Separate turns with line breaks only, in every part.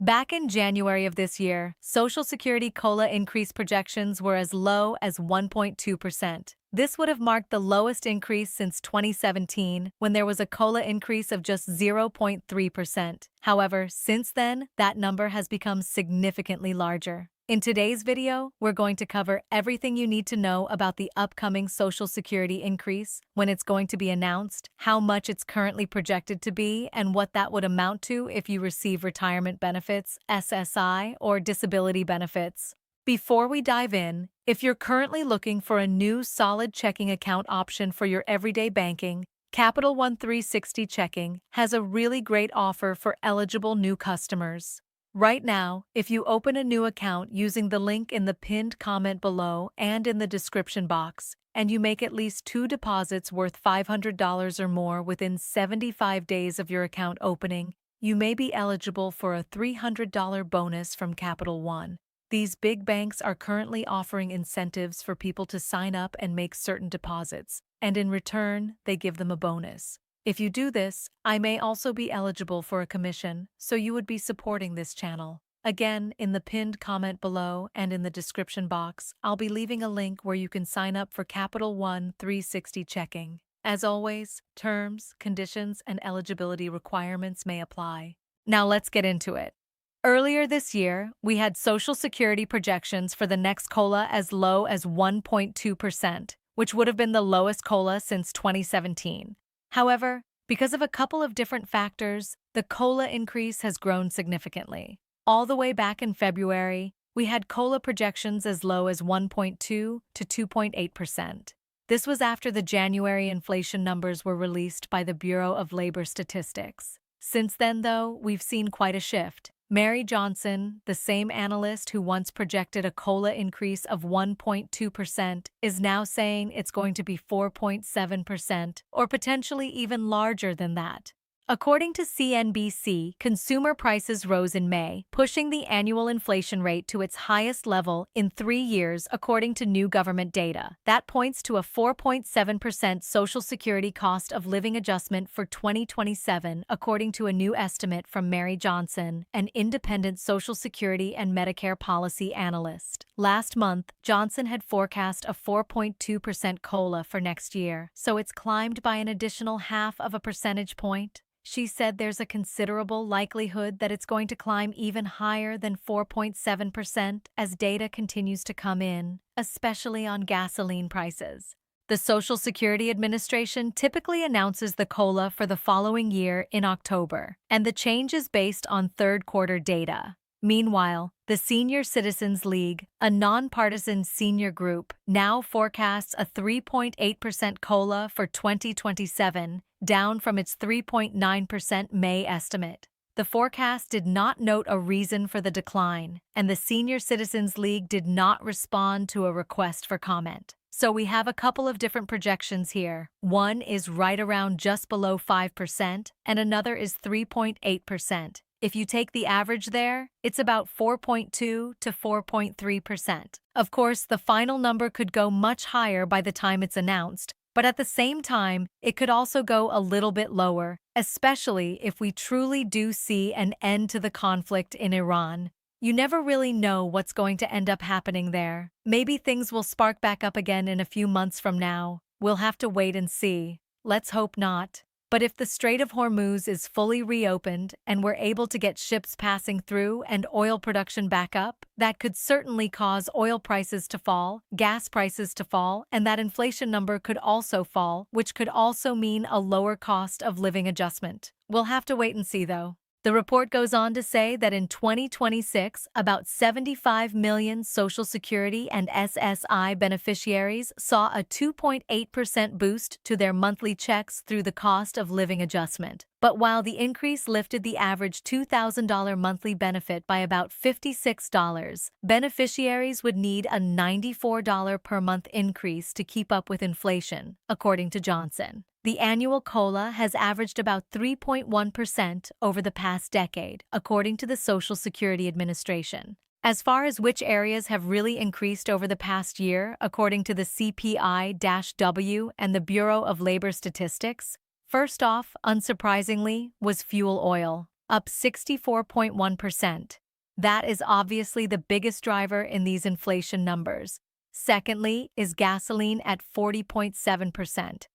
Back in January of this year, Social Security COLA increase projections were as low as 1.2%. This would have marked the lowest increase since 2017, when there was a COLA increase of just 0.3%. However, since then, that number has become significantly larger. In today's video, we're going to cover everything you need to know about the upcoming Social Security increase, when it's going to be announced, how much it's currently projected to be, and what that would amount to if you receive retirement benefits, SSI, or disability benefits. Before we dive in, if you're currently looking for a new solid checking account option for your everyday banking, Capital One 360 Checking has a really great offer for eligible new customers. Right now, if you open a new account using the link in the pinned comment below and in the description box, and you make at least 2 deposits worth $500 or more within 75 days of your account opening, you may be eligible for a $300 bonus from Capital One. These big banks are currently offering incentives for people to sign up and make certain deposits, and in return, they give them a bonus. If you do this, I may also be eligible for a commission, so you would be supporting this channel. Again, in the pinned comment below and in the description box, I'll be leaving a link where you can sign up for Capital One 360 Checking. As always, terms, conditions, and eligibility requirements may apply. Now let's get into it. Earlier this year, we had Social Security projections for the next COLA as low as 1.2%, which would have been the lowest COLA since 2017. However, because of a couple of different factors, the COLA increase has grown significantly. All the way back in February, we had COLA projections as low as 1.2 to 2.8%. This was after the January inflation numbers were released by the Bureau of Labor Statistics. Since then, though, we've seen quite a shift. Mary Johnson, the same analyst who once projected a COLA increase of 1.2%, is now saying it's going to be 4.7% or potentially even larger than that. According to CNBC, consumer prices rose in May, pushing the annual inflation rate to its highest level in 3 years according to new government data. That points to a 4.7% Social Security cost of living adjustment for 2027, according to a new estimate from Mary Johnson, an independent Social Security and Medicare policy analyst. Last month, Johnson had forecast a 4.2% COLA for next year, so it's climbed by an additional 0.5 percentage point. She said there's a considerable likelihood that it's going to climb even higher than 4.7% as data continues to come in, especially on gasoline prices. The Social Security Administration typically announces the COLA for the following year in October, and the change is based on third-quarter data. Meanwhile, the Senior Citizens League, a nonpartisan senior group, now forecasts a 3.8% COLA for 2027, down from its 3.9% May estimate. The forecast did not note a reason for the decline, and the Senior Citizens League did not respond to a request for comment. So we have a couple of different projections here. One is right around just below 5%, and another is 3.8%. If you take the average there, it's about 4.2 to 4.3%. Of course, the final number could go much higher by the time it's announced, but at the same time, it could also go a little bit lower, especially if we truly do see an end to the conflict in Iran. You never really know what's going to end up happening there. Maybe things will spark back up again in a few months from now. We'll have to wait and see. Let's hope not. But if the Strait of Hormuz is fully reopened and we're able to get ships passing through and oil production back up, that could certainly cause oil prices to fall, gas prices to fall, and that inflation number could also fall, which could also mean a lower cost of living adjustment. We'll have to wait and see, though. The report goes on to say that in 2026, about 75 million Social Security and SSI beneficiaries saw a 2.8% boost to their monthly checks through the cost of living adjustment. But while the increase lifted the average $2,000 monthly benefit by about $56, beneficiaries would need a $94 per month increase to keep up with inflation, according to Johnson. The annual COLA has averaged about 3.1% over the past decade, according to the Social Security Administration. As far as which areas have really increased over the past year, according to the CPI-W and the Bureau of Labor Statistics, first off, unsurprisingly, was fuel oil. up 64.1%. That is obviously the biggest driver in these inflation numbers. Secondly is gasoline at 40.7%.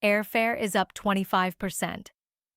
Airfare is up 25%.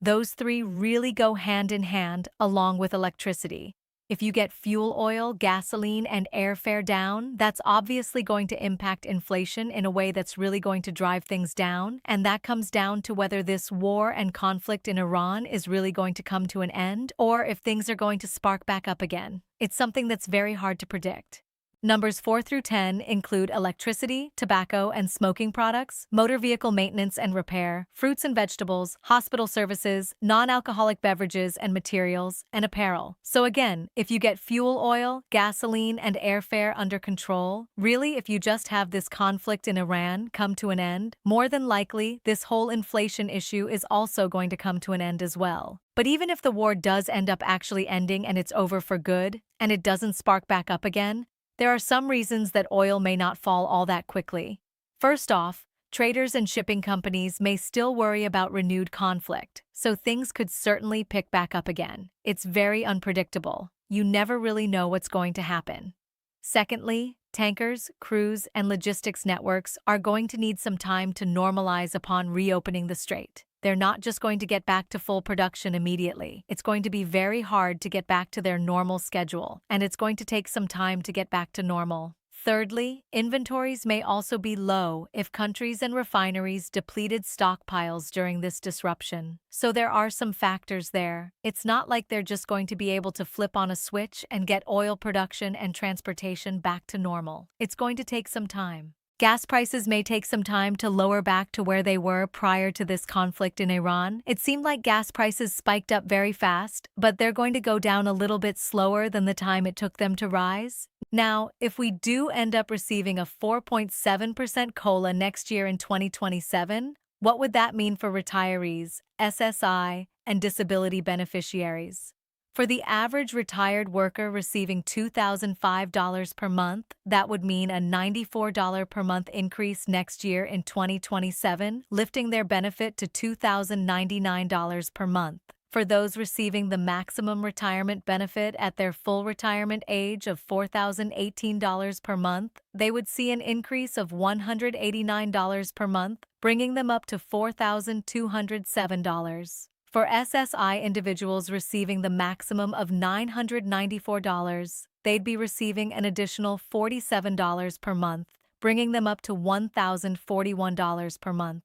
Those three really go hand in hand along with electricity. If you get fuel oil, gasoline, and airfare down, that's obviously going to impact inflation in a way that's really going to drive things down, and that comes down to whether this war and conflict in Iran is really going to come to an end or if things are going to spark back up again. It's something that's very hard to predict. Numbers 4 through 10 include electricity, tobacco and smoking products, motor vehicle maintenance and repair, fruits and vegetables, hospital services, non-alcoholic beverages and materials, and apparel. So again, if you get fuel oil, gasoline, and airfare under control, really if you just have this conflict in Iran come to an end, more than likely this whole inflation issue is also going to come to an end as well. But even if the war does end up actually ending and it's over for good, and it doesn't spark back up again, there are some reasons that oil may not fall all that quickly. First off, traders and shipping companies may still worry about renewed conflict, so things could certainly pick back up again. It's very unpredictable. You never really know what's going to happen. Secondly, tankers, crews, and logistics networks are going to need some time to normalize upon reopening the strait. They're not just going to get back to full production immediately. It's going to be very hard to get back to their normal schedule, and it's going to take some time to get back to normal. Thirdly, inventories may also be low if countries and refineries depleted stockpiles during this disruption. So there are some factors there. It's not like they're just going to be able to flip on a switch and get oil production and transportation back to normal. It's going to take some time. Gas prices may take some time to lower back to where they were prior to this conflict in Iran. It seemed like gas prices spiked up very fast, but they're going to go down a little bit slower than the time it took them to rise. Now, if we do end up receiving a 4.7% COLA next year in 2027, what would that mean for retirees, SSI, and disability beneficiaries? For the average retired worker receiving $2,005 per month, that would mean a $94 per month increase next year in 2027, lifting their benefit to $2,099 per month. For those receiving the maximum retirement benefit at their full retirement age of $4,018 per month, they would see an increase of $189 per month, bringing them up to $4,207. For SSI individuals receiving the maximum of $994, they'd be receiving an additional $47 per month, bringing them up to $1,041 per month.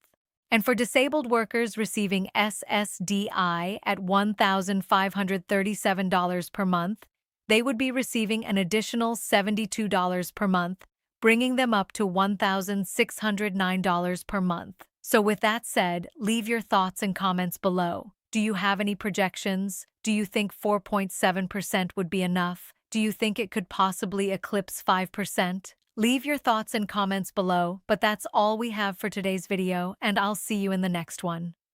And for disabled workers receiving SSDI at $1,537 per month, they would be receiving an additional $72 per month, bringing them up to $1,609 per month. So with that said, leave your thoughts and comments below. Do you have any projections? Do you think 4.7% would be enough? Do you think it could possibly eclipse 5%? Leave your thoughts and comments below, but that's all we have for today's video, and I'll see you in the next one.